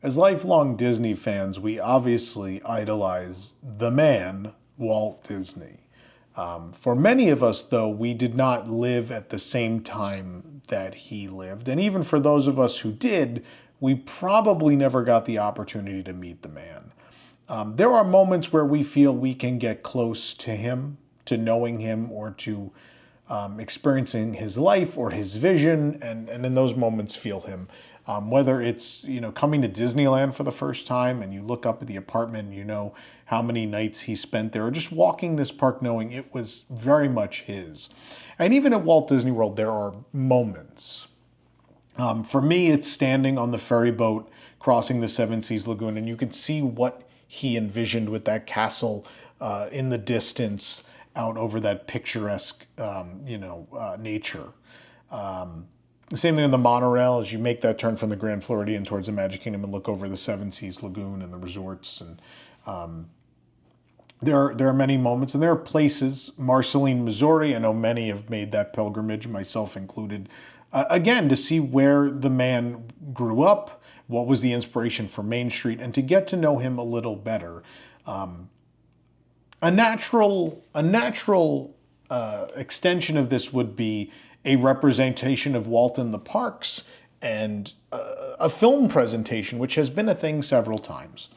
as lifelong Disney fans, we obviously idolize the man, Walt Disney. For many of us, though, we did not live at the same time that he lived. And even for those of us who did, we probably never got the opportunity to meet the man. There are moments where we feel we can get close to him, to knowing him, or to experiencing his life or his vision, and in those moments feel him. Whether it's, coming to Disneyland for the first time and you look up at the apartment and you know how many nights he spent there, or just walking this park knowing it was very much his. And even at Walt Disney World, there are moments. For me, it's standing on the ferry boat crossing the Seven Seas Lagoon, and you can see what he envisioned with that castle in the distance out over that picturesque, nature. The same thing on the monorail as you make that turn from the Grand Floridian towards the Magic Kingdom and look over the Seven Seas Lagoon and the resorts. And there are many moments, and there are places. Marceline, Missouri, I know many have made that pilgrimage, myself included, again, to see where the man grew up, what was the inspiration for Main Street, and to get to know him a little better. A natural extension of this would be a representation of Walt in the parks and a film presentation, which has been a thing several times.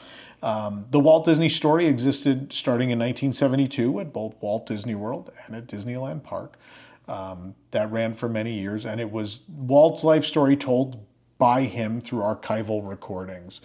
The Walt Disney Story existed starting in 1972 at both Walt Disney World and at Disneyland Park. That ran for many years, and it was Walt's life story told by him through archival recordings.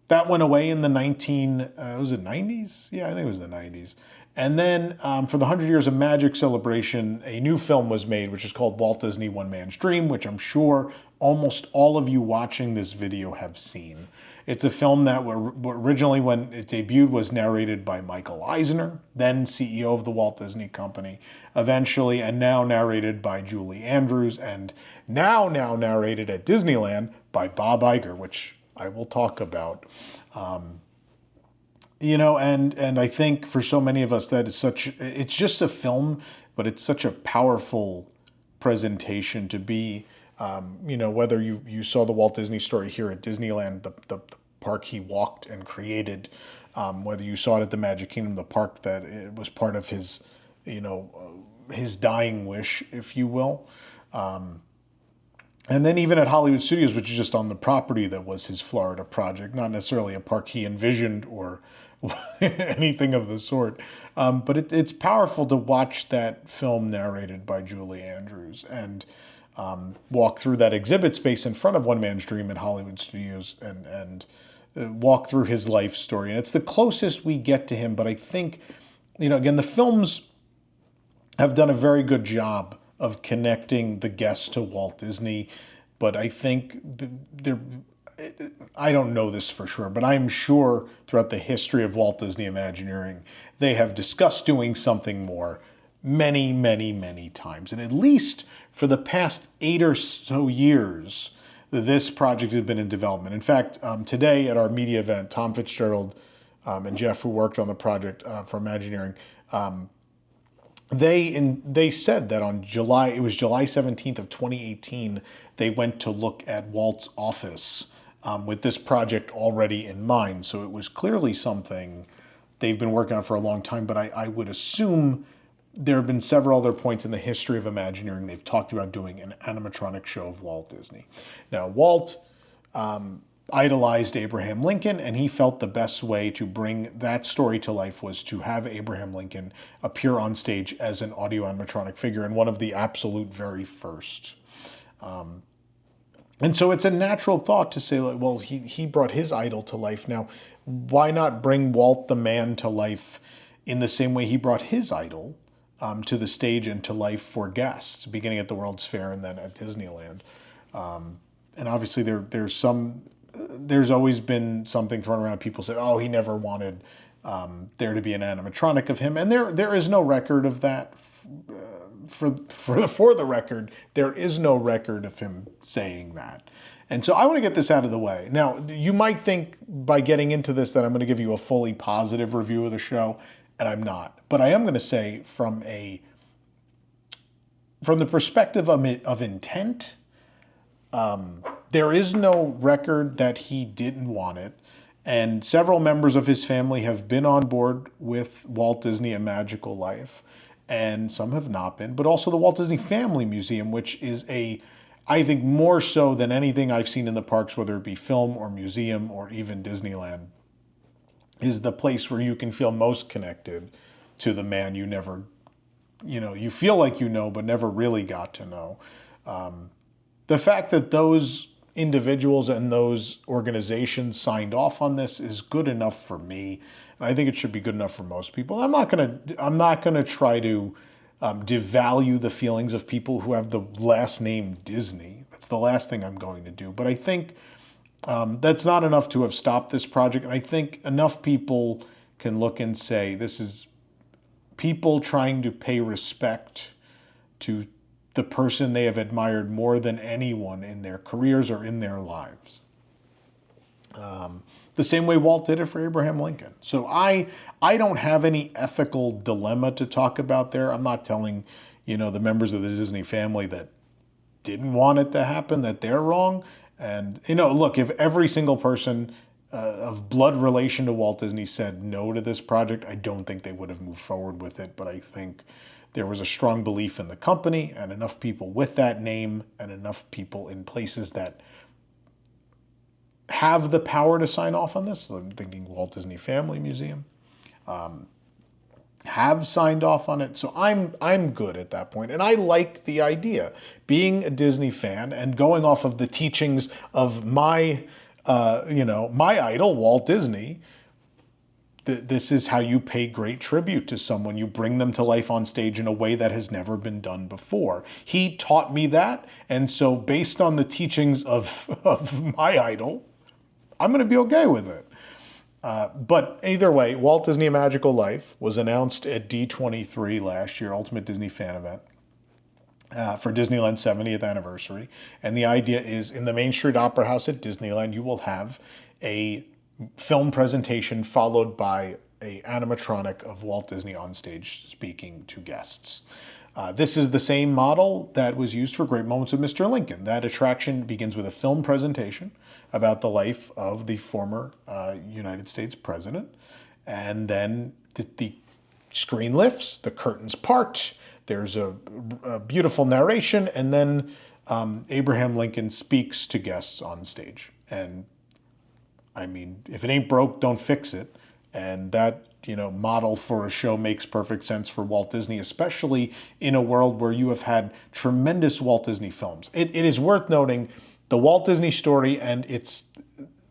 That went away in the 90s? Yeah, I think it was the 90s. And then for the 100 Years of Magic celebration, a new film was made, which is called Walt Disney One Man's Dream, which I'm sure almost all of you watching this video have seen. It's a film that originally, when it debuted, was narrated by Michael Eisner, then CEO of the Walt Disney Company, eventually, and now narrated by Julie Andrews, and now narrated at Disneyland by Bob Iger, which I will talk about. And I think for so many of us that it's just a film, but it's such a powerful presentation to be, whether you saw the Walt Disney Story here at Disneyland, the park he walked and created, whether you saw it at the Magic Kingdom, the park that it was part of his, his dying wish, if you will. And then even at Hollywood Studios, which is just on the property that was his Florida project, not necessarily a park he envisioned or anything of the sort. But it's powerful to watch that film narrated by Julie Andrews and walk through that exhibit space in front of One Man's Dream at Hollywood Studios and walk through his life story. And it's the closest we get to him. But I think, again, the films have done a very good job of connecting the guests to Walt Disney. But I think I don't know this for sure, but I'm sure throughout the history of Walt Disney Imagineering, they have discussed doing something more many, many, many times. And at least for the past 8 or so years, this project has been in development. In fact, today at our media event, Tom Fitzgerald and Jeff, who worked on the project for Imagineering, they said that on July 17th of 2018, they went to look at Walt's office with this project already in mind. So it was clearly something they've been working on for a long time, but I would assume there have been several other points in the history of Imagineering they've talked about doing an animatronic show of Walt Disney. Now, Walt idolized Abraham Lincoln, and he felt the best way to bring that story to life was to have Abraham Lincoln appear on stage as an audio-animatronic figure, and one of the absolute very first. And so it's a natural thought to say, like, well, he brought his idol to life. Now, why not bring Walt the man to life in the same way he brought his idol to the stage and to life for guests, beginning at the World's Fair and then at Disneyland? And obviously there's always been something thrown around. People said, oh, he never wanted there to be an animatronic of him. And there is no record of that. For the record, there is no record of him saying that. And so I want to get this out of the way. Now, you might think by getting into this that I'm going to give you a fully positive review of the show, and I'm not. But I am going to say from the perspective of intent, There is no record that he didn't want it. And several members of his family have been on board with Walt Disney A Magical Life, and some have not been. But also the Walt Disney Family Museum, which is I think more so than anything I've seen in the parks, whether it be film or museum or even Disneyland, is the place where you can feel most connected to the man you never, you feel like you know, but never really got to know. The fact that those individuals and those organizations signed off on this is good enough for me. And I think it should be good enough for most people. I'm not gonna try to devalue the feelings of people who have the last name Disney. That's the last thing I'm going to do. But I think that's not enough to have stopped this project. And I think enough people can look and say, this is people trying to pay respect to the person they have admired more than anyone in their careers or in their lives. The same way Walt did it for Abraham Lincoln. So I don't have any ethical dilemma to talk about there. I'm not telling, the members of the Disney family that didn't want it to happen that they're wrong. And, look, if every single person of blood relation to Walt Disney said no to this project, I don't think they would have moved forward with it. But I think there was a strong belief in the company and enough people with that name and enough people in places that have the power to sign off on this. So I'm thinking Walt Disney Family Museum have signed off on it. So I'm good at that point. And I like the idea. Being a Disney fan and going off of the teachings of my idol, Walt Disney, this is how you pay great tribute to someone. You bring them to life on stage in a way that has never been done before. He taught me that. And so based on the teachings of my idol, I'm going to be okay with it. But either way, Walt Disney A Magical Life was announced at D23 last year, Ultimate Disney Fan Event, for Disneyland's 70th anniversary. And the idea is in the Main Street Opera House at Disneyland, you will have a film presentation followed by an animatronic of Walt Disney on stage speaking to guests. This is the same model that was used for Great Moments of Mr. Lincoln. That attraction begins with a film presentation about the life of the former United States president. And then the screen lifts, the curtains part, there's a beautiful narration, and then Abraham Lincoln speaks to guests on stage. And I mean, if it ain't broke, don't fix it. And that, model for a show makes perfect sense for Walt Disney, especially in a world where you have had tremendous Walt Disney films. It is worth noting the Walt Disney Story and it's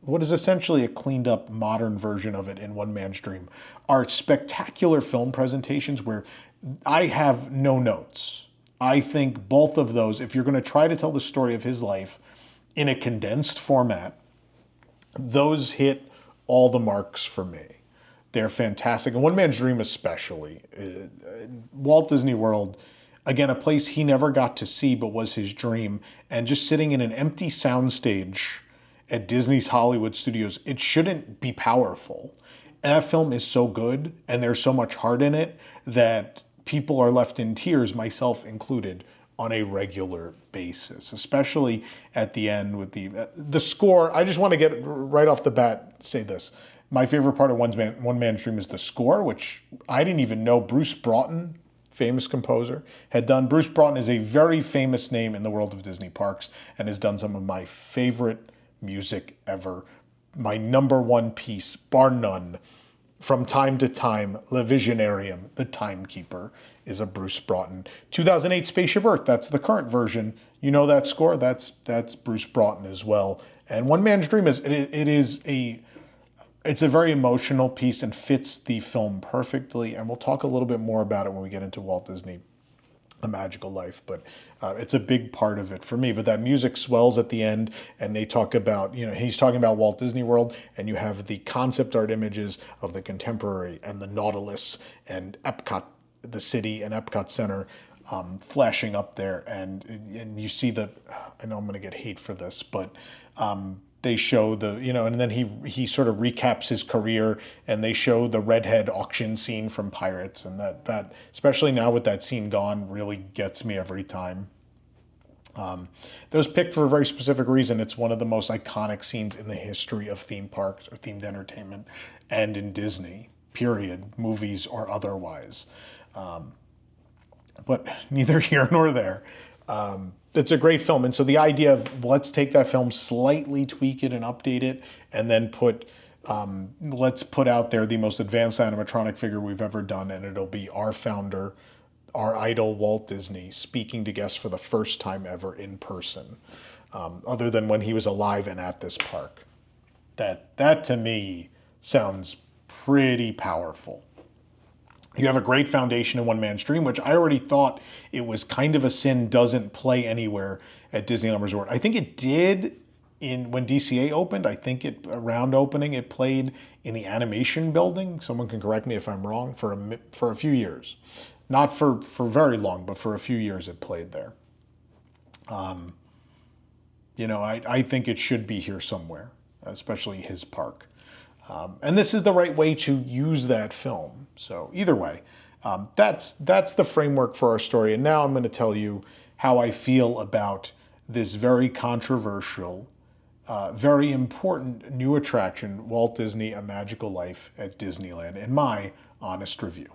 what is essentially a cleaned up modern version of it in One Man's Dream are spectacular film presentations where I have no notes. I think both of those, if you're going to try to tell the story of his life in a condensed format, those hit all the marks for me. They're fantastic. And One Man's Dream especially. Walt Disney World, again, a place he never got to see but was his dream. And just sitting in an empty soundstage at Disney's Hollywood Studios, it shouldn't be powerful. And that film is so good and there's so much heart in it that people are left in tears, myself included, on a regular basis, especially at the end with the score. I just want to get right off the bat, say this. My favorite part of One Man's Dream is the score, which I didn't even know Bruce Broughton, famous composer, had done. Bruce Broughton is a very famous name in the world of Disney parks and has done some of my favorite music ever. My number one piece, bar none, from time to time, Le Visionarium, The Timekeeper, is a Bruce Broughton. 2008 Spaceship Earth, that's the current version. You know that score? That's Bruce Broughton as well. And One Man's Dream it's a very emotional piece and fits the film perfectly. And we'll talk a little bit more about it when we get into Walt Disney A Magical Life, but it's a big part of it for me. But that music swells at the end, and they talk about, he's talking about Walt Disney World, and you have the concept art images of the Contemporary and the Nautilus and Epcot, the city and Epcot Center flashing up there, and you see I know I'm going to get hate for this, but they show and then he sort of recaps his career, and they show the redhead auction scene from Pirates, and that especially now with that scene gone really gets me every time. That was picked for a very specific reason. It's one of the most iconic scenes in the history of theme parks or themed entertainment and in Disney, period, movies or otherwise. But neither here nor there. It's a great film. And so the idea of let's take that film, slightly tweak it and update it, and then let's put out there the most advanced animatronic figure we've ever done, and it'll be our founder, our idol, Walt Disney, speaking to guests for the first time ever in person, other than when he was alive and at this park. That to me sounds pretty powerful. You have a great foundation in One Man's Dream, which I already thought it was kind of a sin doesn't play anywhere at Disneyland Resort. I think it did when DCA opened. I think around opening it played in the animation building. Someone can correct me if I'm wrong, for a few years. Not for very long, but for a few years it played there. I think it should be here somewhere, especially his park. And this is the right way to use that film. So either way, that's the framework for our story. And now I'm going to tell you how I feel about this very controversial, very important new attraction, Walt Disney: A Magical Life at Disneyland, in my honest review.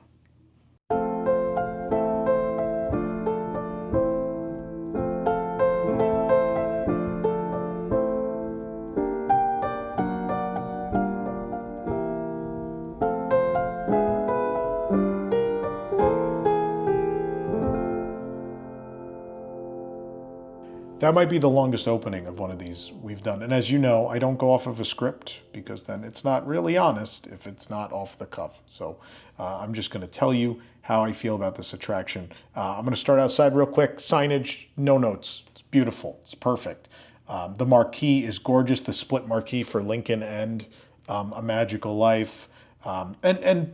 That might be the longest opening of one of these we've done. And as you know, I don't go off of a script because then it's not really honest if it's not off the cuff. So I'm just going to tell you how I feel about this attraction. I'm going to start outside real quick. Signage, no notes. It's beautiful. It's perfect. The marquee is gorgeous. The split marquee for Lincoln and A Magical Life. And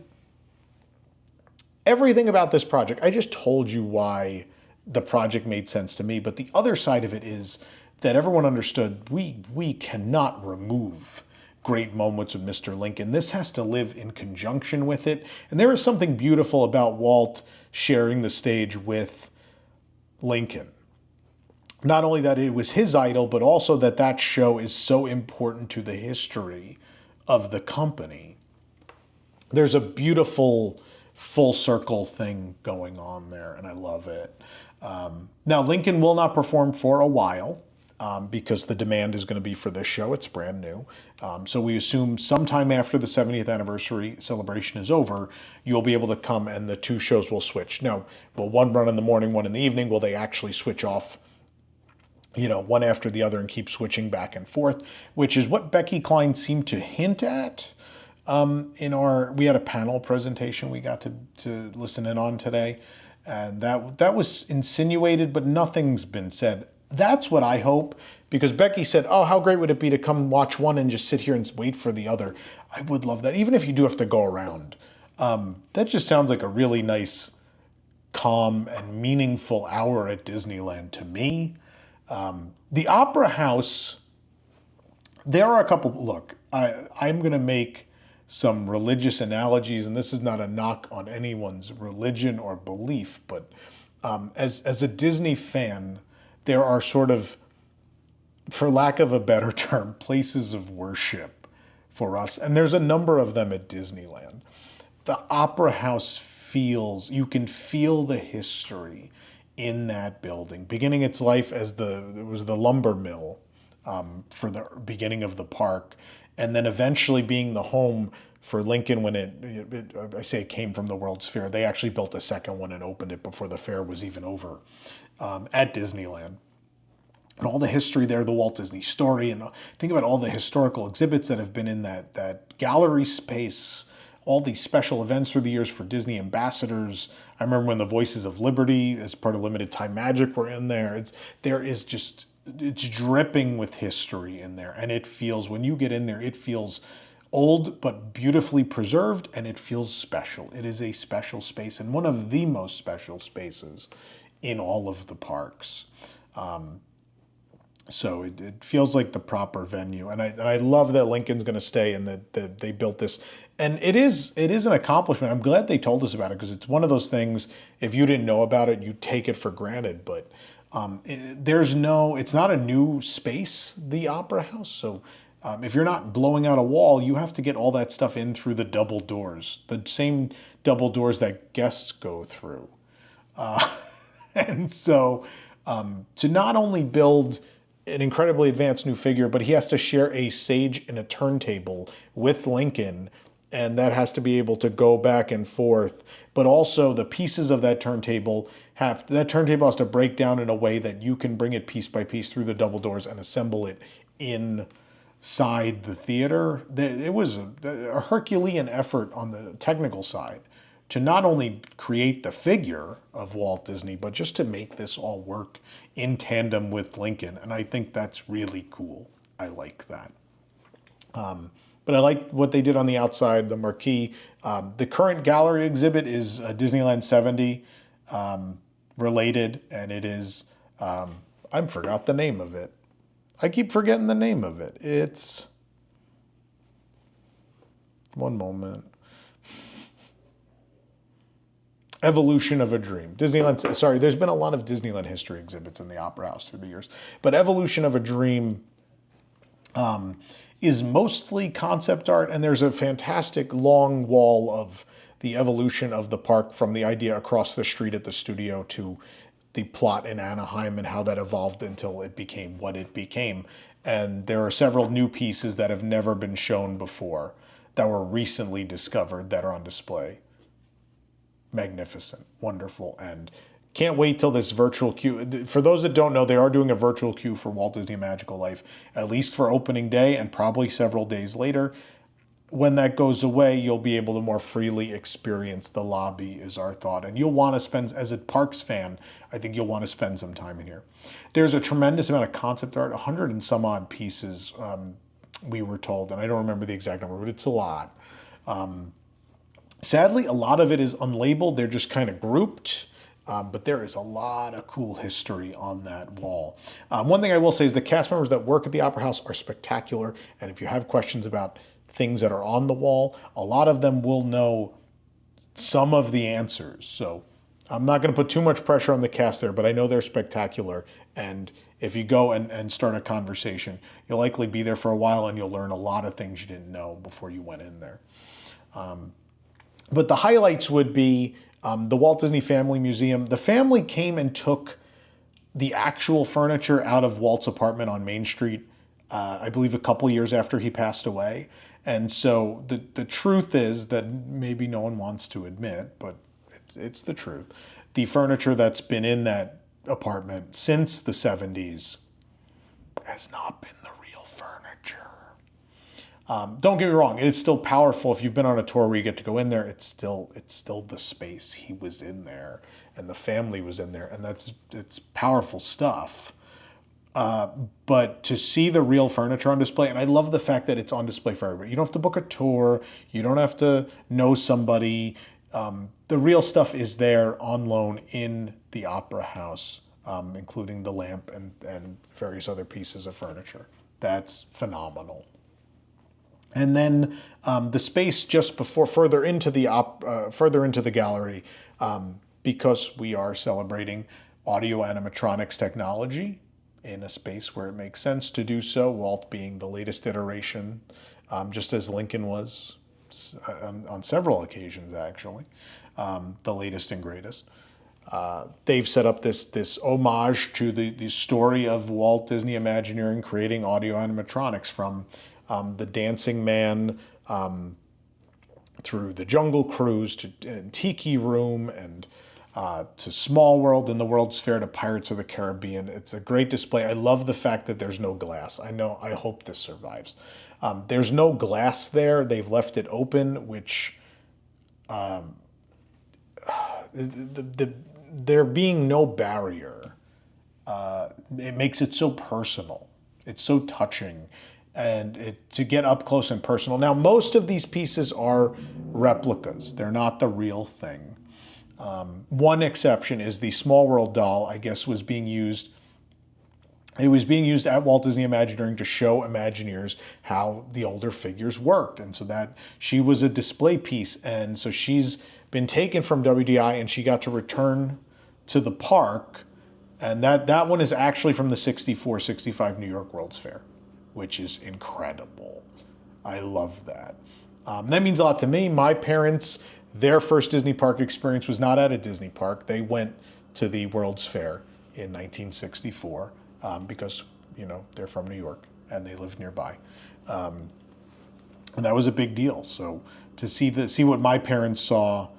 everything about this project, I just told you why the project made sense to me, but the other side of it is that everyone understood we cannot remove great moments with Mr. Lincoln. This has to live in conjunction with it. And there is something beautiful about Walt sharing the stage with Lincoln. Not only that it was his idol, but also that show is so important to the history of the company. There's a beautiful full circle thing going on there, and I love it. Now, Lincoln will not perform for a while because the demand is going to be for this show. It's brand new. So we assume sometime after the 70th anniversary celebration is over, you'll be able to come and the two shows will switch. Now, will one run in the morning, one in the evening? Will they actually switch off, one after the other and keep switching back and forth, which is what Becky Cline seemed to hint at we had a panel presentation we got to listen in on today. And that was insinuated, but nothing's been said. That's what I hope, because Becky said, oh, how great would it be to come watch one and just sit here and wait for the other. I would love that, even if you do have to go around. That just sounds like a really nice, calm, and meaningful hour at Disneyland to me. The Opera House, there are a couple, look, I'm going to make some religious analogies, and this is not a knock on anyone's religion or belief, but as a Disney fan, there are sort of, for lack of a better term, places of worship for us, and there's a number of them at Disneyland. The Opera House you can feel the history in that building, beginning its life as it was the lumber mill for the beginning of the park, and then eventually being the home for Lincoln when I say it came from the World's Fair. They actually built a second one and opened it before the fair was even over at Disneyland. And all the history there, the Walt Disney story, and think about all the historical exhibits that have been in that gallery space, all these special events through the years for Disney ambassadors. I remember when the Voices of Liberty as part of Limited Time Magic were in there. It's dripping with history in there, and it feels, when you get in there, it feels old but beautifully preserved, and it feels special. It is a special space, and one of the most special spaces in all of the parks. So it feels like the proper venue, and I love that Lincoln's going to stay, and that they built this, and it is an accomplishment. I'm glad they told us about it, because it's one of those things, if you didn't know about it, you take it for granted, but It's not a new space, the Opera House. So if you're not blowing out a wall, you have to get all that stuff in through the double doors, the same double doors that guests go through. And so to not only build an incredibly advanced new figure, but he has to share a stage and a turntable with Lincoln, and that has to be able to go back and forth. But also the pieces of that turntable has to break down in a way that you can bring it piece by piece through the double doors and assemble it inside the theater. It was a Herculean effort on the technical side to not only create the figure of Walt Disney, but just to make this all work in tandem with Lincoln. And I think that's really cool. I like that. But I like what they did on the outside, the marquee. The current gallery exhibit is Disneyland 70 related, and it is, I forgot the name of it. I keep forgetting the name of it. It's, one moment. Evolution of a Dream. Disneyland, sorry, there's been a lot of Disneyland history exhibits in the Opera House through the years, but Evolution of a Dream is mostly concept art, and there's a fantastic long wall of the evolution of the park from the idea across the street at the studio to the plot in Anaheim and how that evolved until it became what it became. And there are several new pieces that have never been shown before that were recently discovered that are on display. Magnificent, wonderful, and can't wait till this virtual queue. For those that don't know, they are doing a virtual queue for Walt Disney Magical Life, at least for opening day and probably several days later. When that goes away, you'll be able to more freely experience the lobby, is our thought. And you'll want to spend, as a parks fan, I think you'll want to spend some time in here. There's a tremendous amount of concept art, 100 and some odd pieces, we were told, and I don't remember the exact number, but it's a lot. Sadly, a lot of it is unlabeled. They're just kind of grouped, but there is a lot of cool history on that wall. One thing I will say is the cast members that work at the Opera House are spectacular, and if you have questions about things that are on the wall, a lot of them will know some of the answers. So I'm not going to put too much pressure on the cast there, but I know they're spectacular, and if you go and start a conversation, you'll likely be there for a while, and you'll learn a lot of things you didn't know before you went in there. But the highlights would be the Walt Disney Family Museum. The family came and took the actual furniture out of Walt's apartment on Main Street, I believe a couple years after he passed away. And so the truth is that maybe no one wants to admit, but it's the truth. The furniture that's been in that apartment since the 70s has not been the real furniture. Don't get me wrong, it's still powerful. If you've been on a tour where you get to go in there, it's still the space. He was in there and the family was in there, and it's powerful stuff. But to see the real furniture on display, and I love the fact that it's on display for everybody. You don't have to book a tour. You don't have to know somebody. The real stuff is there on loan in the Opera House, including the lamp and various other pieces of furniture. That's phenomenal. And then the space just before further into the gallery, because we are celebrating audio-animatronics technology in a space where it makes sense to do so, Walt being the latest iteration, just as Lincoln was on several occasions, actually, the latest and greatest. They've set up this homage to the story of Walt Disney Imagineering creating audio-animatronics from the Dancing Man through the Jungle Cruise to Tiki Room and to Small World and the World's Fair to Pirates of the Caribbean. It's a great display. I love the fact that there's no glass. I hope this survives. There's no glass there. They've left it open, which there being no barrier, it makes it so personal. It's so touching, and to get up close and personal. Now, most of these pieces are replicas. They're not the real thing. One exception is the Small World doll, I guess, was being used. It was being used at Walt Disney Imagineering to show Imagineers how the older figures worked. And so that she was a display piece. And so she's been taken from WDI and she got to return to the park And that one is actually from the 64-65 New York World's Fair, which is incredible. I love that. That means a lot to me. My parents, their first Disney park experience was not at a Disney park. They went to the World's Fair in 1964 because, they're from New York and they live nearby. And that was a big deal. So to see what my parents saw,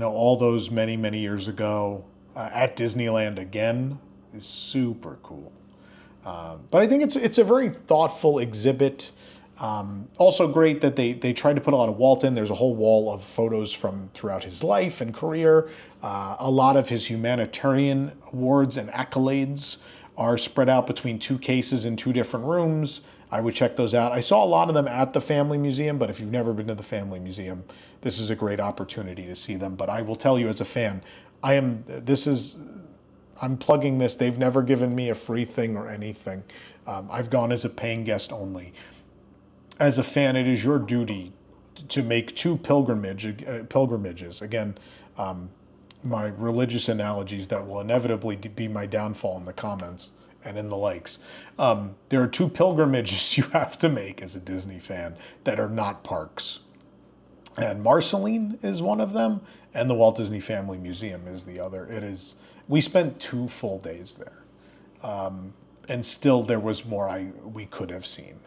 all those many, many years ago at Disneyland again is super cool. But I think it's a very thoughtful exhibit. Also great that they tried to put a lot of Walt in. There's a whole wall of photos from throughout his life and career. A lot of his humanitarian awards and accolades are spread out between two cases in two different rooms. I would check those out. I saw a lot of them at the Family Museum, but if you've never been to the Family Museum, this is a great opportunity to see them. But I will tell you as a fan, I'm plugging this. They've never given me a free thing or anything. I've gone as a paying guest only. As a fan, it is your duty to make two pilgrimages. Again, my religious analogies that will inevitably be my downfall in the comments and in the likes. There are two pilgrimages you have to make as a Disney fan that are not parks. And Marceline is one of them, and the Walt Disney Family Museum is the other. We spent 2 full days there. And still there was more we could have seen.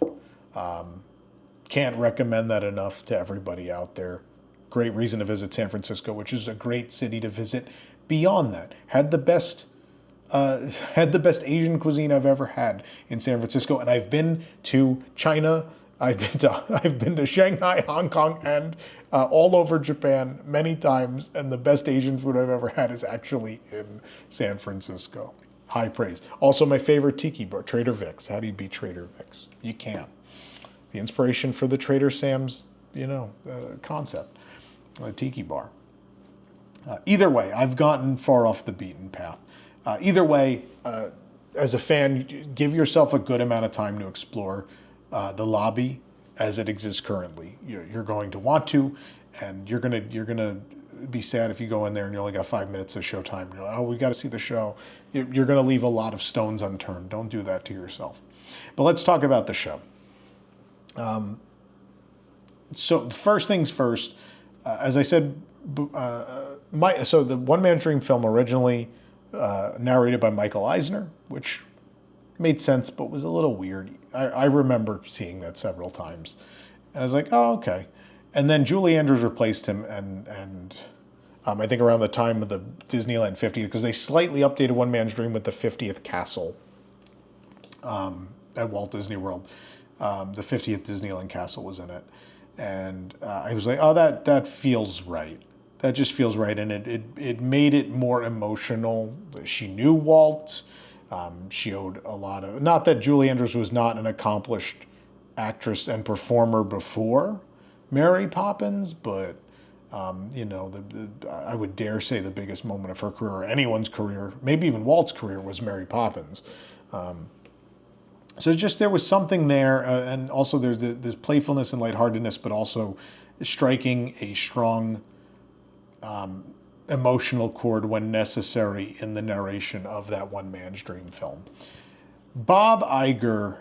Can't recommend that enough to everybody out there. Great reason to visit San Francisco, which is a great city to visit. Beyond that, had the best Asian cuisine I've ever had in San Francisco, and I've been to China, I've been to Shanghai, Hong Kong, and all over Japan many times, and the best Asian food I've ever had is actually in San Francisco. High praise. Also, my favorite tiki bar, Trader Vic's. How do you beat Trader Vic's? You can't. The inspiration for the Trader Sam's, concept, a tiki bar. Either way, I've gotten far off the beaten path. Either way, as a fan, give yourself a good amount of time to explore the lobby as it exists currently. You're going to want to, and you're gonna be sad if you go in there and you only got 5 minutes of show time. You're like, oh, we got to see the show. You're going to leave a lot of stones unturned. Don't do that to yourself. But let's talk about the show. So first things first, as I said, so the One Man's Dream film originally narrated by Michael Eisner, which made sense, but was a little weird. I remember seeing that several times. And I was like, oh, okay. And then Julie Andrews replaced him, and I think around the time of the Disneyland 50th, because they slightly updated One Man's Dream with the 50th castle at Walt Disney World. The 50th Disneyland castle was in it. And I was like, oh, that feels right. That just feels right. And it made it more emotional. She knew Walt. She owed a lot of, not that Julie Andrews was not an accomplished actress and performer before Mary Poppins, but I would dare say the biggest moment of her career, or anyone's career, maybe even Walt's career, was Mary Poppins. So just there was something there, and also there's playfulness and lightheartedness, but also striking a strong emotional chord when necessary in the narration of that One Man's Dream film. Bob Iger,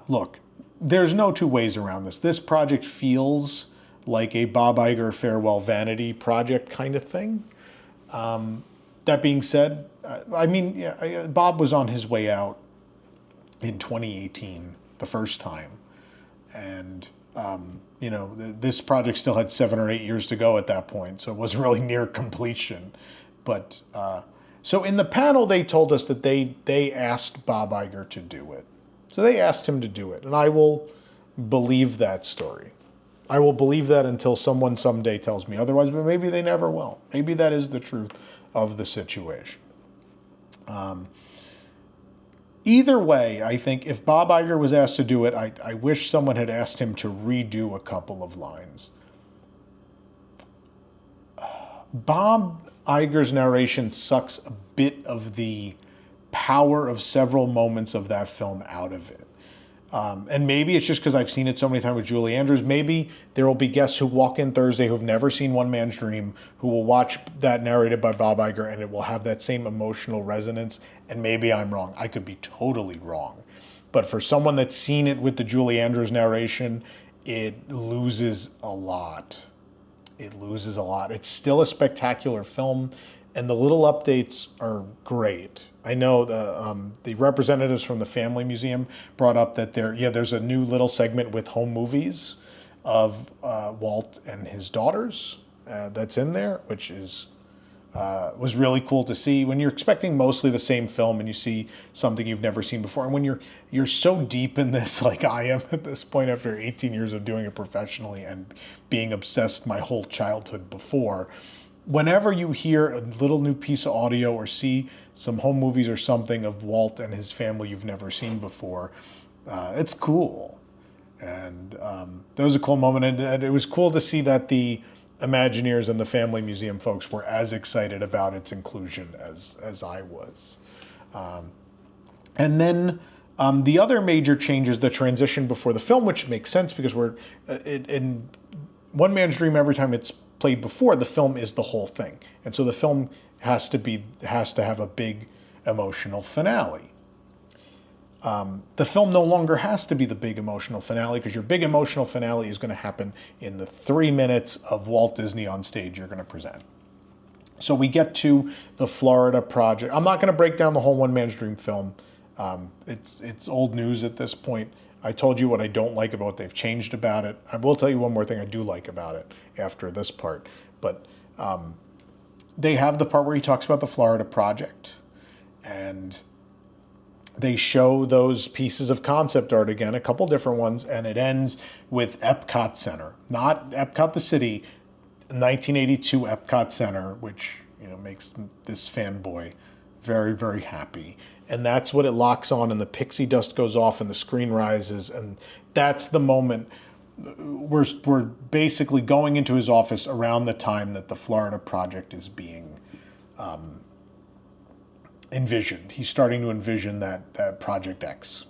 look, there's no two ways around this. This project feels like a Bob Iger farewell vanity project kind of thing. That being said, Bob was on his way out in 2018, the first time. And, this project still had 7 or 8 years to go at that point, so it wasn't really near completion. But, so in the panel, they told us that they asked Bob Iger to do it. So they asked him to do it, and I will believe that story. I will believe that until someone someday tells me otherwise, but maybe they never will. Maybe that is the truth of the situation. Either way, I think if Bob Iger was asked to do it, I wish someone had asked him to redo a couple of lines. Bob Iger's narration sucks a bit of the power of several moments of that film out of it. And maybe it's just because I've seen it so many times with Julie Andrews. Maybe there will be guests who walk in Thursday who've never seen One Man's Dream, who will watch that narrated by Bob Iger, and it will have that same emotional resonance. And maybe I'm wrong. I could be totally wrong. But for someone that's seen it with the Julie Andrews narration, it loses a lot. It loses a lot. It's still a spectacular film, and the little updates are great. I know the representatives from the Family Museum brought up that there's a new little segment with home movies of Walt and his daughters that's in there, which is was really cool to see. When you're expecting mostly the same film and you see something you've never seen before, and when you're so deep in this, like I am at this point after 18 years of doing it professionally and being obsessed my whole childhood before, whenever you hear a little new piece of audio or see some home movies or something of Walt and his family you've never seen before, it's cool. And that was a cool moment. And it was cool to see that the Imagineers and the Family Museum folks were as excited about its inclusion as I was. And then the other major change is the transition before the film, which makes sense because we're in One Man's Dream. Every time it's played before, the film is the whole thing, and so the film has to have a big emotional finale. The film no longer has to be the big emotional finale because your big emotional finale is going to happen in the 3 minutes of Walt Disney on stage you're going to present. So we get to the Florida project. I'm not going to break down the whole One Man's Dream film. It's old news at this point. I told you what I don't like about what they've changed about it. I will tell you one more thing I do like about it after this part. But they have the part where he talks about the Florida project, and they show those pieces of concept art again, a couple different ones, and it ends with Epcot Center, not Epcot the city, 1982 Epcot Center, which makes this fanboy very, very happy. And that's what it locks on, and the pixie dust goes off and the screen rises, and that's the moment. We're basically going into his office around the time that the Florida project is being envisioned. He's starting to envision that Project X.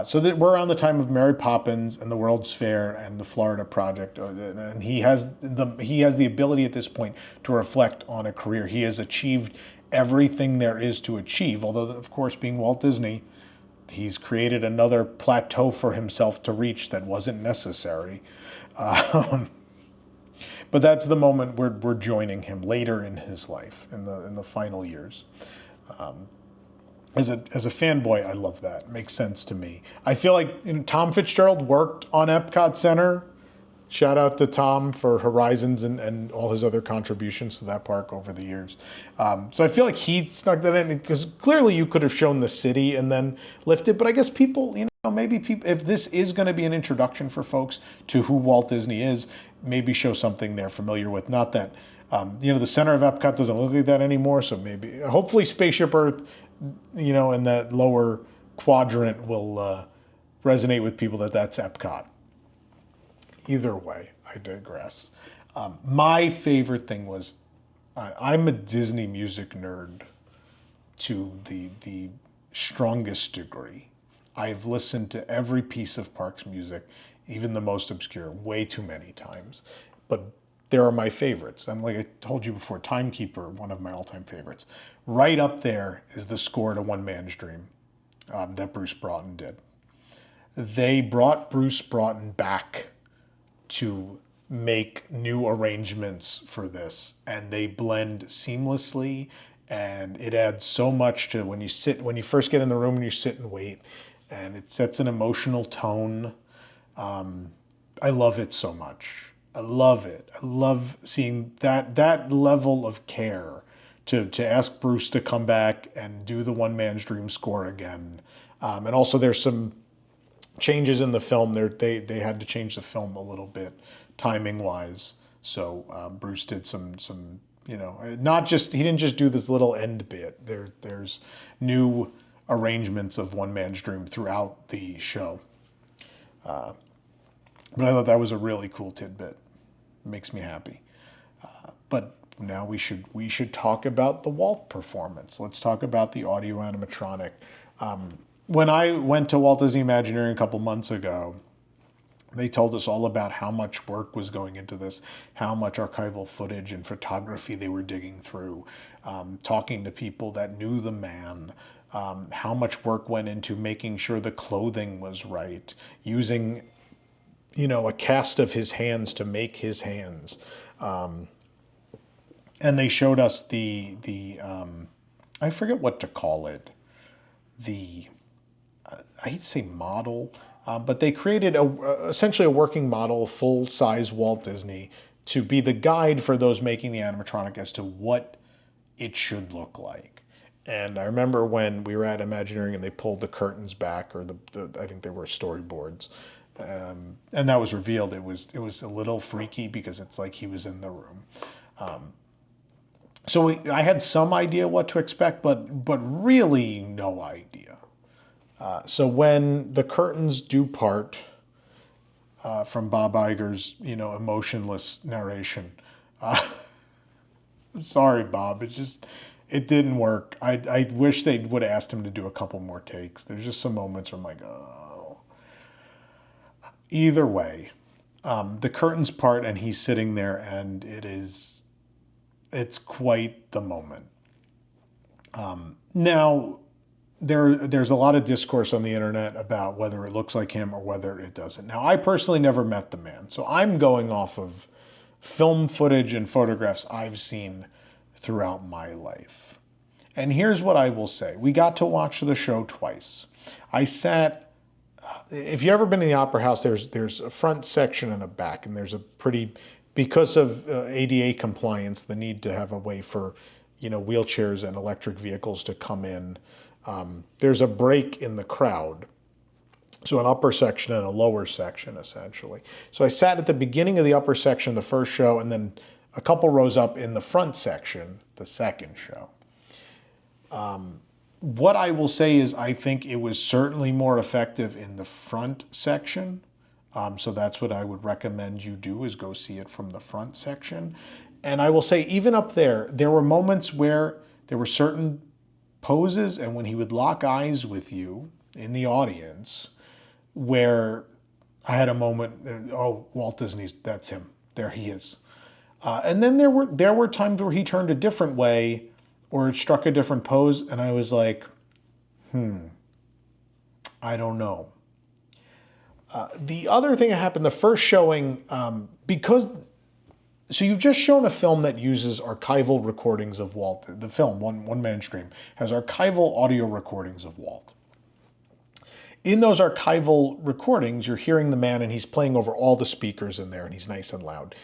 So that we're around the time of Mary Poppins and the World's Fair and the Florida Project, and he has the ability at this point to reflect on a career. He has achieved everything there is to achieve, although of course being Walt Disney, he's created another plateau for himself to reach that wasn't necessary. But that's the moment we're joining him later in his life, in the final years. As a fanboy, I love that. It makes sense to me. I feel like Tom Fitzgerald worked on Epcot Center. Shout out to Tom for Horizons and all his other contributions to that park over the years. So I feel like he snuck that in because clearly you could have shown the city and then lifted. But I guess people, maybe people, if this is going to be an introduction for folks to who Walt Disney is, maybe show something they're familiar with. Not that, the center of Epcot doesn't look like that anymore. So maybe, hopefully Spaceship Earth, in that lower quadrant will resonate with people that's Epcot. Either way, I digress. My favorite thing was, I'm a Disney music nerd to the strongest degree. I've listened to every piece of Parks music, even the most obscure, way too many times. But there are my favorites. And like I told you before, Timekeeper, one of my all-time favorites. Right up there is the score to One Man's Dream that Bruce Broughton did. They brought Bruce Broughton back to make new arrangements for this, and they blend seamlessly, and it adds so much to when you first get in the room and you sit and wait, and it sets an emotional tone. I love it so much. I love it. I love seeing that level of care to ask Bruce to come back and do the One Man's Dream score again. And also there's some changes in the film. They had to change the film a little bit timing wise. So Bruce did some he didn't just do this little end bit. There's new arrangements of One Man's Dream throughout the show. But I thought that was a really cool tidbit. It makes me happy. But now we should talk about the Walt performance. Let's talk about the audio animatronic. when I went to Walt Disney Imagineering a couple months ago, they told us all about how much work was going into this, how much archival footage and photography they were digging through, talking to people that knew the man, how much work went into making sure the clothing was right, using, a cast of his hands to make his hands. And they showed us the I forget what to call it, the I hate to say model, but they created essentially a working model, full-size Walt Disney, to be the guide for those making the animatronic as to what it should look like. And I remember when we were at Imagineering and they pulled the curtains back, or I think they were storyboards, and that was revealed. It was a little freaky because it's like he was in the room. So I had some idea what to expect, but really no idea. So when the curtains do part from Bob Iger's, emotionless narration, sorry, Bob, it didn't work. I wish they would have asked him to do a couple more takes. There's just some moments where I'm like, oh. Either way, the curtains part and he's sitting there, and it's quite the moment. Now, there's a lot of discourse on the internet about whether it looks like him or whether it doesn't. Now, I personally never met the man, so I'm going off of film footage and photographs I've seen throughout my life. And here's what I will say. We got to watch the show twice. I sat, if you've ever been in the Opera House, there's a front section and a back, and there's a pretty, because of ADA compliance, the need to have a way for, wheelchairs and electric vehicles to come in. There's a break in the crowd. So an upper section and a lower section, essentially. So I sat at the beginning of the upper section, the first show, and then a couple rows up in the front section, the second show. What I will say is I think it was certainly more effective in the front section. So that's what I would recommend you do, is go see it from the front section. And I will say, even up there were moments where there were certain poses, and when he would lock eyes with you in the audience, where I had a moment, oh, Walt Disney's, that's him, there he is. And then there were times where he turned a different way or it struck a different pose, and I was like, I don't know. The other thing that happened, the first showing, so you've just shown a film that uses archival recordings of Walt. The film, One Man's Dream, has archival audio recordings of Walt. In those archival recordings, you're hearing the man and he's playing over all the speakers in there and he's nice and loud.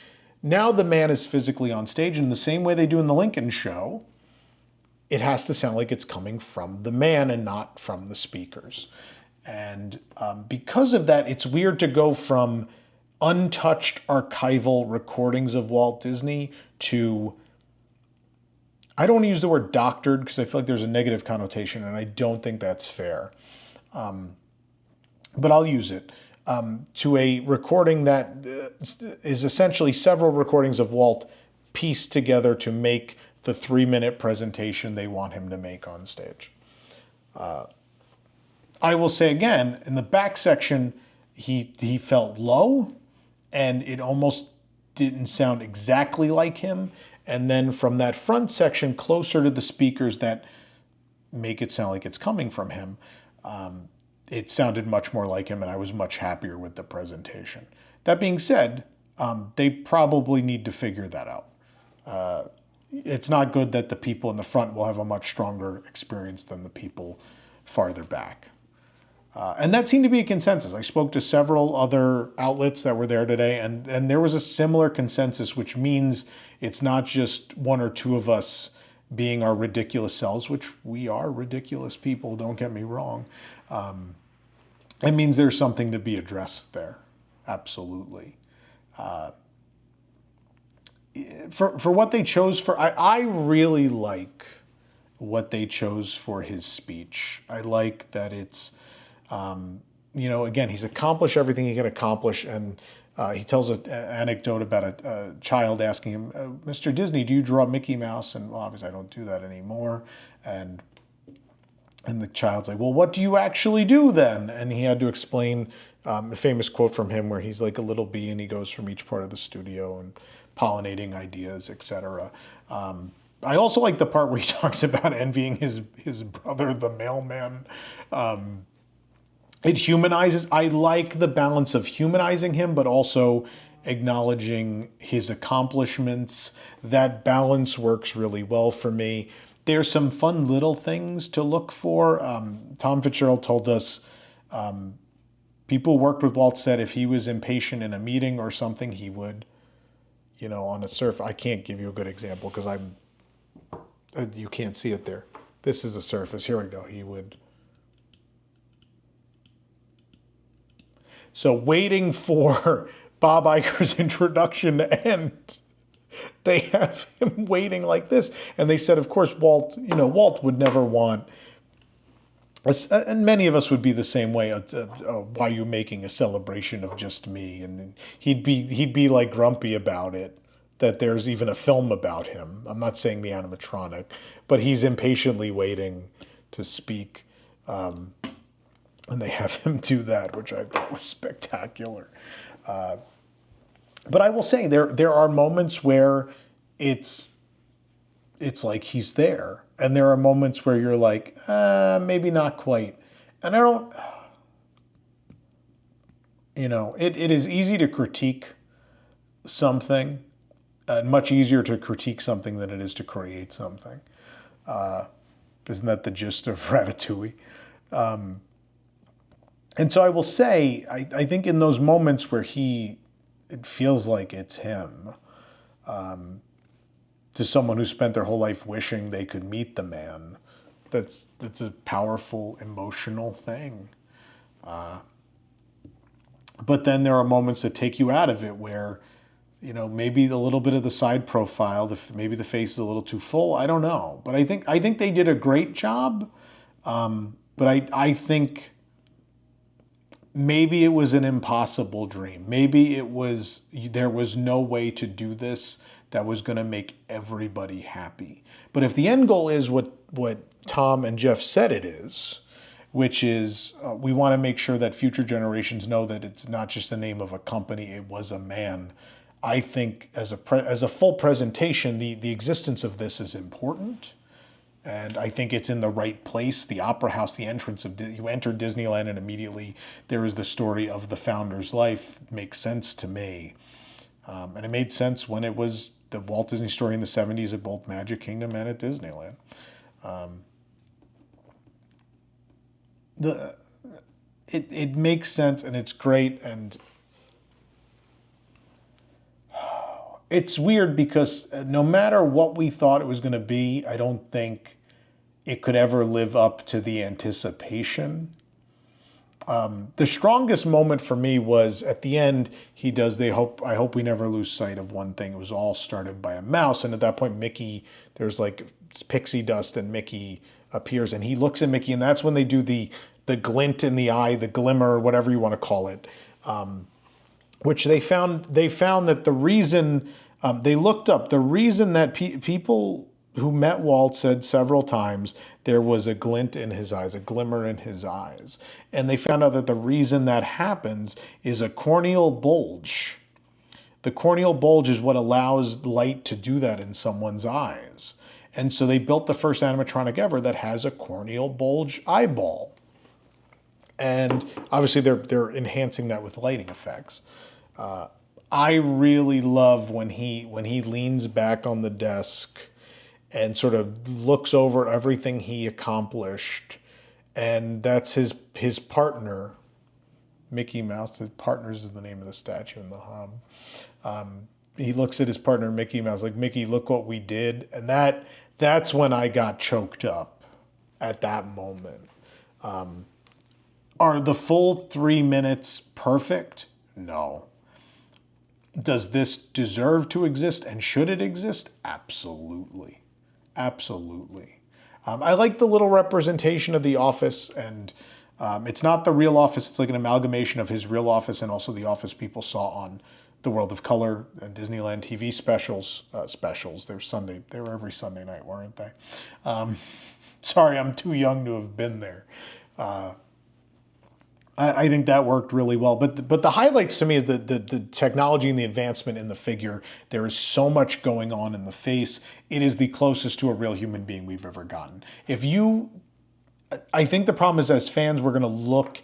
Now the man is physically on stage, and in the same way they do in the Lincoln show, it has to sound like it's coming from the man and not from the speakers. And because of that, it's weird to go from untouched archival recordings of Walt Disney to, I don't want to use the word doctored because I feel like there's a negative connotation, and I don't think that's fair. But I'll use it, to a recording that is essentially several recordings of Walt pieced together to make the 3-minute presentation they want him to make on stage. I will say again, in the back section, he felt low, and it almost didn't sound exactly like him. And then from that front section, closer to the speakers that make it sound like it's coming from him, it sounded much more like him, and I was much happier with the presentation. That being said, they probably need to figure that out. It's not good that the people in the front will have a much stronger experience than the people farther back. And that seemed to be a consensus. I spoke to several other outlets that were there today, and there was a similar consensus, which means it's not just one or two of us being our ridiculous selves, which we are ridiculous people, don't get me wrong. It means there's something to be addressed there. Absolutely. For what they chose for, I really like what they chose for his speech. I like that it's, again, he's accomplished everything he can accomplish, and he tells an anecdote about a child asking him, Mr. Disney, do you draw Mickey Mouse? And well, obviously I don't do that anymore. And And the child's like, well, what do you actually do then? And he had to explain a famous quote from him where he's like a little bee and he goes from each part of the studio and pollinating ideas, etc. I also like the part where he talks about envying his brother, the mailman. It humanizes. I like the balance of humanizing him, but also acknowledging his accomplishments. That balance works really well for me. There's some fun little things to look for. Tom Fitzgerald told us people who worked with Walt said if he was impatient in a meeting or something, he would, on a surf. I can't give you a good example because you can't see it there. This is a surface. Here we go. He would. So waiting for Bob Iger's introduction to end, they have him waiting like this. And they said, of course, Walt would never want, and many of us would be the same way. Why are you making a celebration of just me? And he'd be like grumpy about it, that there's even a film about him. I'm not saying the animatronic, but he's impatiently waiting to speak. And they have him do that, which I thought was spectacular. But I will say there are moments where it's like he's there, and there are moments where you're like, maybe not quite. And I don't, it is easy to critique something, much easier to critique something than it is to create something. Isn't that the gist of Ratatouille? And so I will say, I think in those moments where it feels like it's him, to someone who spent their whole life wishing they could meet the man, that's a powerful, emotional thing. But then there are moments that take you out of it where, maybe a little bit of the side profile, maybe the face is a little too full. I don't know. But I think they did a great job. But I think maybe it was an impossible dream. Maybe there was no way to do this that was going to make everybody happy. But if the end goal is what Tom and Jeff said it is, which is we want to make sure that future generations know that it's not just the name of a company, it was a man. I think as a full presentation, the existence of this is important. And I think it's in the right place. The Opera House, the entrance you enter Disneyland and immediately there is the story of the founder's life. It makes sense to me. And it made sense when it was the Walt Disney story in the 70s at both Magic Kingdom and at Disneyland. It makes sense and it's great. And it's weird because no matter what we thought it was going to be, I don't think it could ever live up to the anticipation. The strongest moment for me was at the end, he does, I hope we never lose sight of one thing. It was all started by a mouse. And at that point, Mickey, there's like pixie dust and Mickey appears and he looks at Mickey and that's when they do the glint in the eye, the glimmer, whatever you want to call it. Which they found that the reason, they looked up, the reason that people who met Walt said several times there was a glint in his eyes, a glimmer in his eyes. And they found out that the reason that happens is a corneal bulge. The corneal bulge is what allows light to do that in someone's eyes. And so they built the first animatronic ever that has a corneal bulge eyeball. And obviously they're enhancing that with lighting effects. I really love when he leans back on the desk and sort of looks over everything he accomplished. And that's his partner, Mickey Mouse. His partners is the name of the statue in the hub. He looks at his partner, Mickey Mouse, like, Mickey, look what we did. And that's when I got choked up at that moment. Are the full 3 minutes perfect? No. Does this deserve to exist and should it exist? Absolutely. Absolutely. I like the little representation of the office, and it's not the real office. It's like an amalgamation of his real office and also the office people saw on The World of Color and Disneyland TV specials. They were every Sunday night, weren't they? Sorry, I'm too young to have been there. Uh, I think that worked really well. But the highlights to me is the technology and the advancement in the figure. There is so much going on in the face. It is the closest to a real human being we've ever gotten. I think the problem is as fans, we're going to look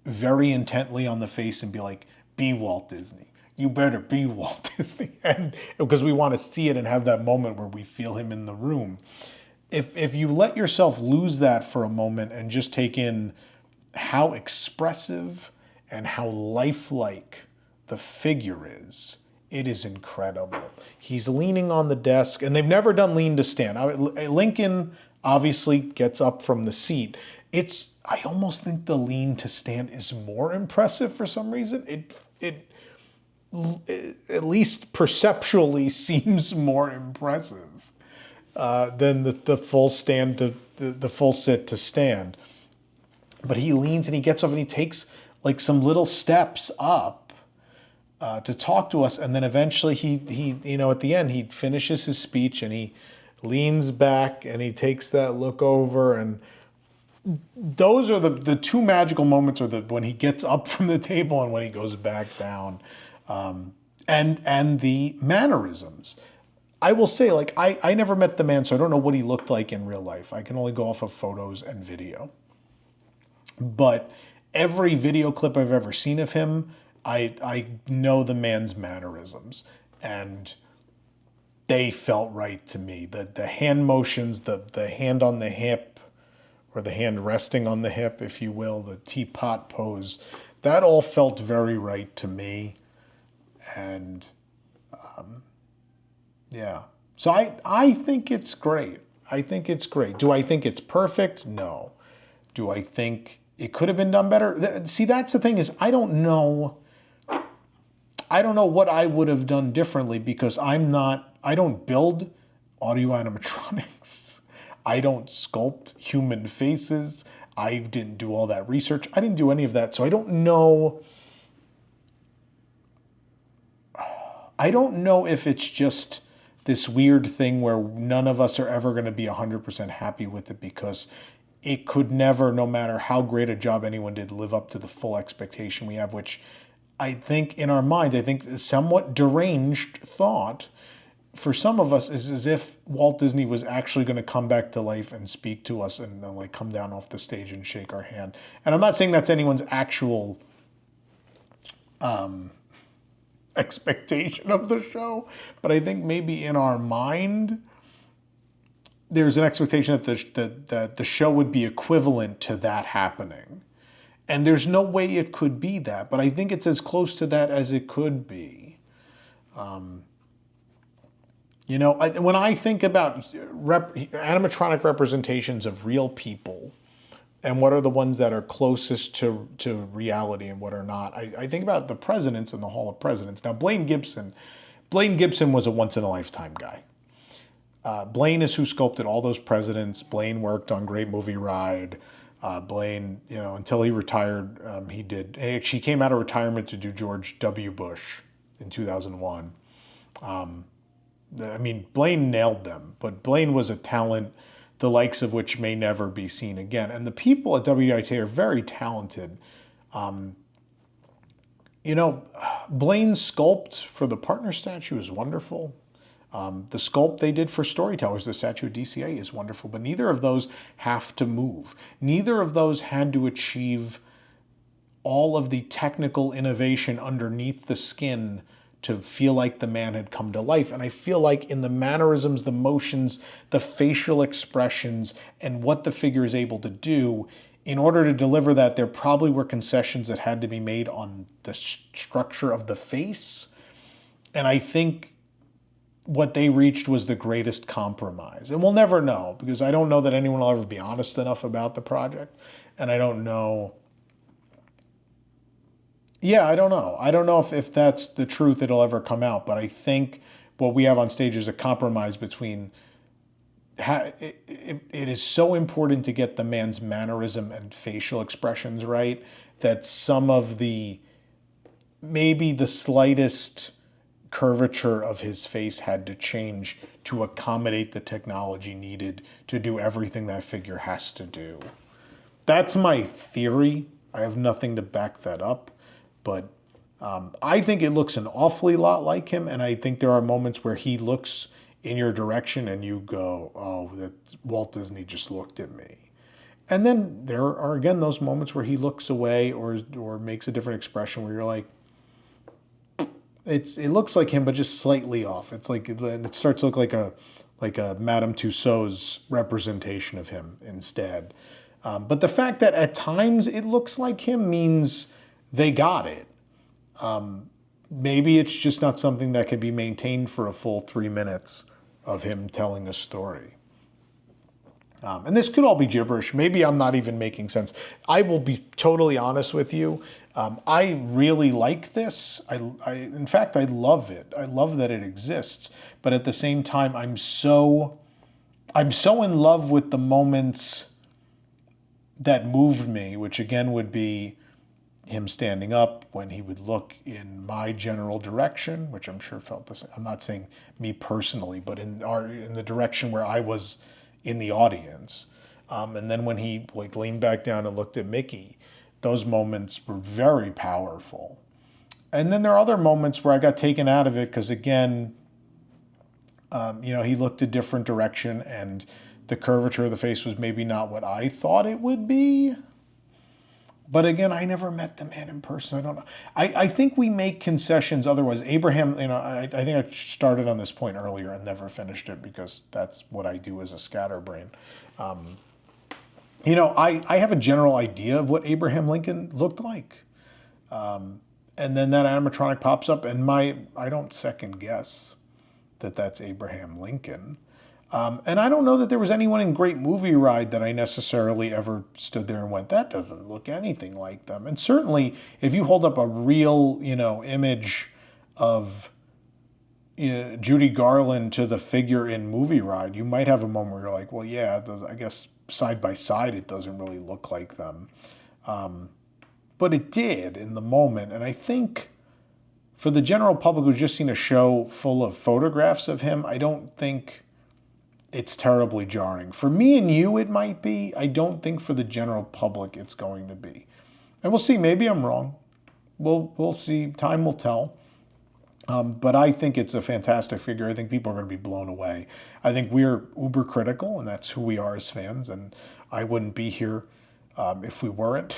very intently on the face and be like, be Walt Disney. You better be Walt Disney. And because we want to see it and have that moment where we feel him in the room. If you let yourself lose that for a moment and just take in how expressive and how lifelike the figure is, it is incredible. He's leaning on the desk, and they've never done lean to stand. Lincoln obviously gets up from the seat. I almost think the lean to stand is more impressive for some reason. It at least perceptually seems more impressive than the full stand to the full sit to stand. But he leans and he gets up and he takes like some little steps up to talk to us, and then eventually he at the end he finishes his speech and he leans back and he takes that look over, and those are the two magical moments, are when he gets up from the table and when he goes back down, and the mannerisms. I will say, like, I never met the man, so I don't know what he looked like in real life. I can only go off of photos and video. But every video clip I've ever seen of him, I know the man's mannerisms, and they felt right to me. The hand motions, the hand on the hip, or the hand resting on the hip, if you will, the teapot pose, that all felt very right to me. And yeah, so I think it's great. I think it's great. Do I think it's perfect? No. Do I think it could have been done better? See, that's the thing, is I don't know what I would have done differently, because I don't build audio animatronics. I don't sculpt human faces. I didn't do all that research. I didn't do any of that. So I don't know if it's just this weird thing where none of us are ever going to be 100% happy with it, because it could never, no matter how great a job anyone did, live up to the full expectation we have, which I think in our minds, I think somewhat deranged thought for some of us is as if Walt Disney was actually going to come back to life and speak to us and then like come down off the stage and shake our hand. And I'm not saying that's anyone's actual expectation of the show, but I think maybe in our mind, there's an expectation that the show would be equivalent to that happening. And there's no way it could be that, but I think it's as close to that as it could be. When I think about animatronic representations of real people and what are the ones that are closest to reality and what are not, I think about the presidents and the Hall of Presidents. Now, Blaine Gibson was a once-in-a-lifetime guy. Blaine is who sculpted all those presidents. Blaine worked on Great Movie Ride. Blaine, until he retired, he actually came out of retirement to do George W. Bush in 2001. Blaine nailed them, but Blaine was a talent the likes of which may never be seen again. And the people at WIT are very talented. Blaine's sculpt for the partner statue is wonderful. The sculpt they did for Storytellers, the statue of DCA, is wonderful, but neither of those have to move. Neither of those had to achieve all of the technical innovation underneath the skin to feel like the man had come to life. And I feel like in the mannerisms, the motions, the facial expressions, and what the figure is able to do, in order to deliver that, there probably were concessions that had to be made on the structure of the face. And I think what they reached was the greatest compromise. And we'll never know, because I don't know that anyone will ever be honest enough about the project. And I don't know. Yeah, I don't know. I don't know if that's the truth that'll ever come out, but I think what we have on stage is a compromise between it is so important to get the man's mannerism and facial expressions right that some of maybe the slightest curvature of his face had to change to accommodate the technology needed to do everything that figure has to do. That's my theory. I have nothing to back that up, but I think it looks an awfully lot like him, and I think there are moments where he looks in your direction and you go, oh, that Walt Disney just looked at me. And then there are, again, those moments where he looks away or makes a different expression where you're like, it looks like him, but just slightly off. It's like, it starts to look like a Madame Tussauds representation of him instead. But the fact that at times it looks like him means they got it. Maybe it's just not something that can be maintained for a full 3 minutes of him telling a story. And this could all be gibberish. Maybe I'm not even making sense. I will be totally honest with you. I really like this. In fact, I love it. I love that it exists. But at the same time, I'm so in love with the moments that moved me, which again would be him standing up when he would look in my general direction, which I'm sure felt the same. I'm not saying me personally, but in the direction where I was in the audience. And then when he like leaned back down and looked at Mickey, those moments were very powerful. And then there are other moments where I got taken out of it because again, he looked a different direction and the curvature of the face was maybe not what I thought it would be. But again, I never met the man in person. I don't know. I think we make concessions otherwise. Abraham, I think I started on this point earlier and never finished it because that's what I do as a scatterbrain. I have a general idea of what Abraham Lincoln looked like. And then that animatronic pops up and I don't second guess that that's Abraham Lincoln. And I don't know that there was anyone in Great Movie Ride that I necessarily ever stood there and went, that doesn't look anything like them. And certainly, if you hold up a real, image of Judy Garland to the figure in Movie Ride, you might have a moment where you're like, well, yeah, I guess side by side, it doesn't really look like them. But it did in the moment. And I think for the general public who's just seen a show full of photographs of him, I don't think it's terribly jarring. For me and you, it might be. I don't think for the general public it's going to be. And we'll see. Maybe I'm wrong. We'll see. Time will tell. But I think it's a fantastic figure. I think people are going to be blown away. I think we're uber critical, and that's who we are as fans. And I wouldn't be here if we weren't.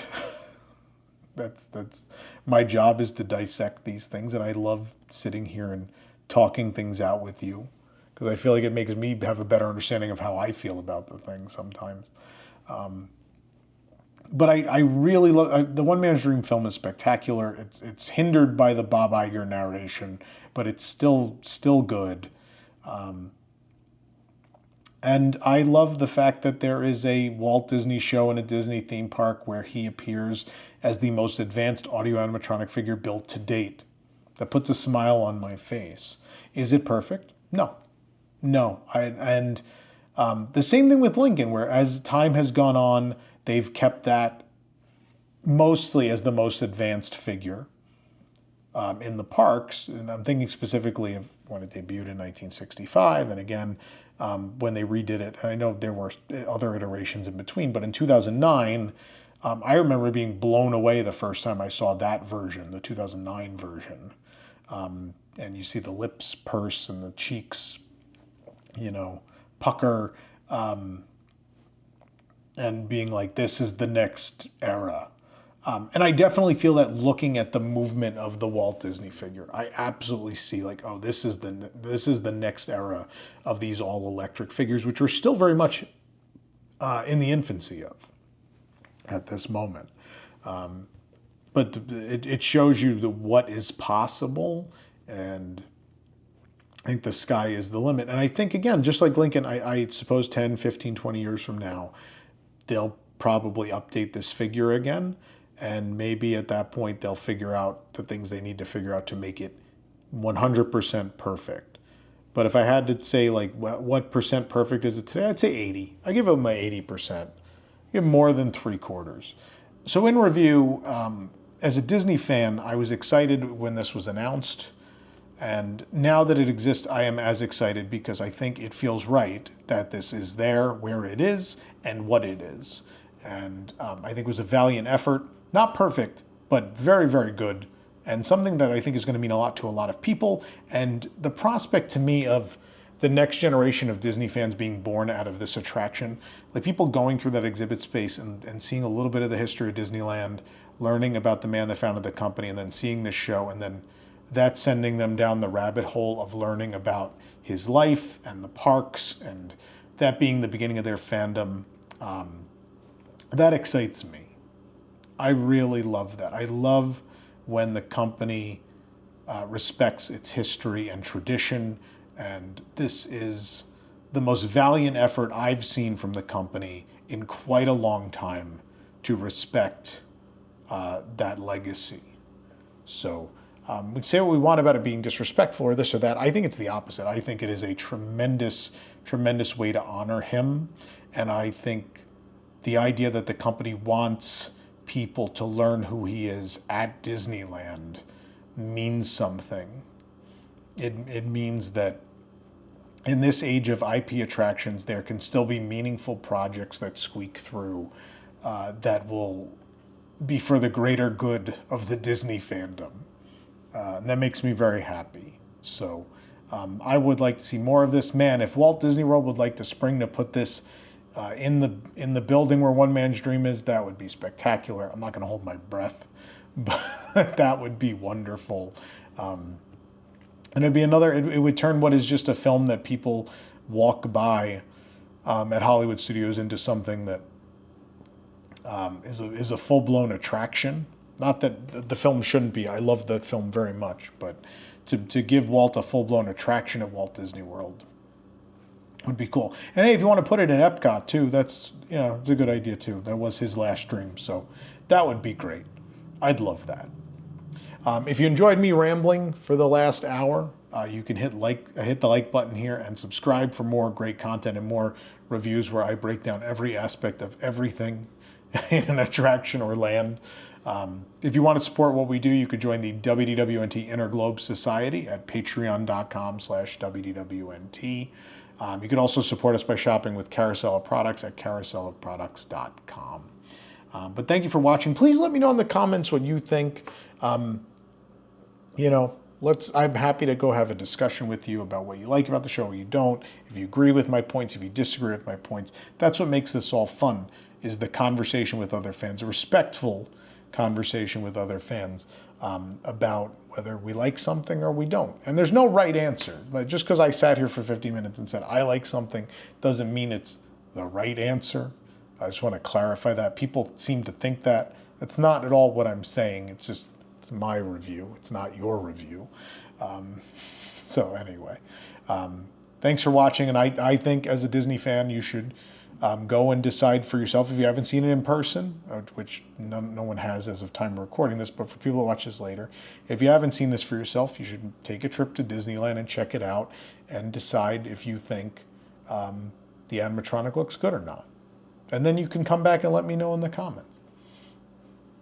That's my job is to dissect these things, and I love sitting here and talking things out with you, because I feel like it makes me have a better understanding of how I feel about the thing sometimes. But I really love, the One Man's Dream film is spectacular. It's hindered by the Bob Iger narration, but it's still good. And I love the fact that there is a Walt Disney show in a Disney theme park where he appears as the most advanced audio-animatronic figure built to date. That puts a smile on my face. Is it perfect? No. The same thing with Lincoln, where as time has gone on, they've kept that mostly as the most advanced figure in the parks. And I'm thinking specifically of when it debuted in 1965, and again, when they redid it. And I know there were other iterations in between, but in 2009, I remember being blown away the first time I saw that version, the 2009 version. And you see the lips purse and the cheeks, pucker, and being like, this is the next era. And I definitely feel that looking at the movement of the Walt Disney figure. I absolutely see like, oh, this is the next era of these all-electric figures, which we're still very much in the infancy of at this moment. But it shows you what is possible, and I think the sky is the limit. And I think, again, just like Lincoln, I suppose 10, 15, 20 years from now, they'll probably update this figure again. And maybe at that point, they'll figure out the things they need to figure out to make it 100% perfect. But if I had to say, like, what percent perfect is it today? I'd say 80. I give it my 80%. I give more than 3/4. So in review, as a Disney fan, I was excited when this was announced. And now that it exists, I am as excited because I think it feels right that this is there, where it is, and what it is. And I think it was a valiant effort, not perfect, but very, very good, and something that I think is going to mean a lot to a lot of people. And the prospect to me of the next generation of Disney fans being born out of this attraction, like people going through that exhibit space and seeing a little bit of the history of Disneyland, learning about the man that founded the company, and then seeing this show, and then that sending them down the rabbit hole of learning about his life and the parks, and that being the beginning of their fandom. That excites me. I really love that. I love when the company respects its history and tradition, and this is the most valiant effort I've seen from the company in quite a long time to respect that legacy. So we say what we want about it being disrespectful or this or that. I think it's the opposite. I think it is a tremendous, tremendous way to honor him. And I think the idea that the company wants people to learn who he is at Disneyland means something. It means that in this age of IP attractions, there can still be meaningful projects that squeak through that will be for the greater good of the Disney fandom. And that makes me very happy. So I would like to see more of this. Man, if Walt Disney World would like to spring to put this in the building where One Man's Dream is, that would be spectacular. I'm not going to hold my breath, but that would be wonderful. And it'd be it would turn what is just a film that people walk by at Hollywood Studios into something that is a full-blown attraction. Not that the film shouldn't be. I love the film very much, but to give Walt a full-blown attraction at Walt Disney World would be cool. And hey, if you want to put it in Epcot too, that's, it's a good idea too. That was his last dream, so that would be great. I'd love that. If you enjoyed me rambling for the last hour, you can hit the like button here and subscribe for more great content and more reviews where I break down every aspect of everything in an attraction or land. If you want to support what we do, you could join the WDWNT Interglobe Society at patreon.com/WDWNT. You can also support us by shopping with Carousel of Products at carouselofproducts.com. But thank you for watching. Please let me know in the comments what you think. I'm happy to go have a discussion with you about what you like about the show, what you don't, if you agree with my points, if you disagree with my points. That's what makes this all fun, is the conversation with other fans, a respectful conversation with other fans about whether we like something or we don't. And there's no right answer. But just because I sat here for 50 minutes and said I like something doesn't mean it's the right answer. I just want to clarify that. People seem to think that. That's not at all what I'm saying. It's my review. It's not your review. So anyway, thanks for watching. And I think as a Disney fan, you should go and decide for yourself if you haven't seen it in person, which no one has as of time of recording this, but for people that watch this later, if you haven't seen this for yourself, you should take a trip to Disneyland and check it out and decide if you think the animatronic looks good or not. And then you can come back and let me know in the comments.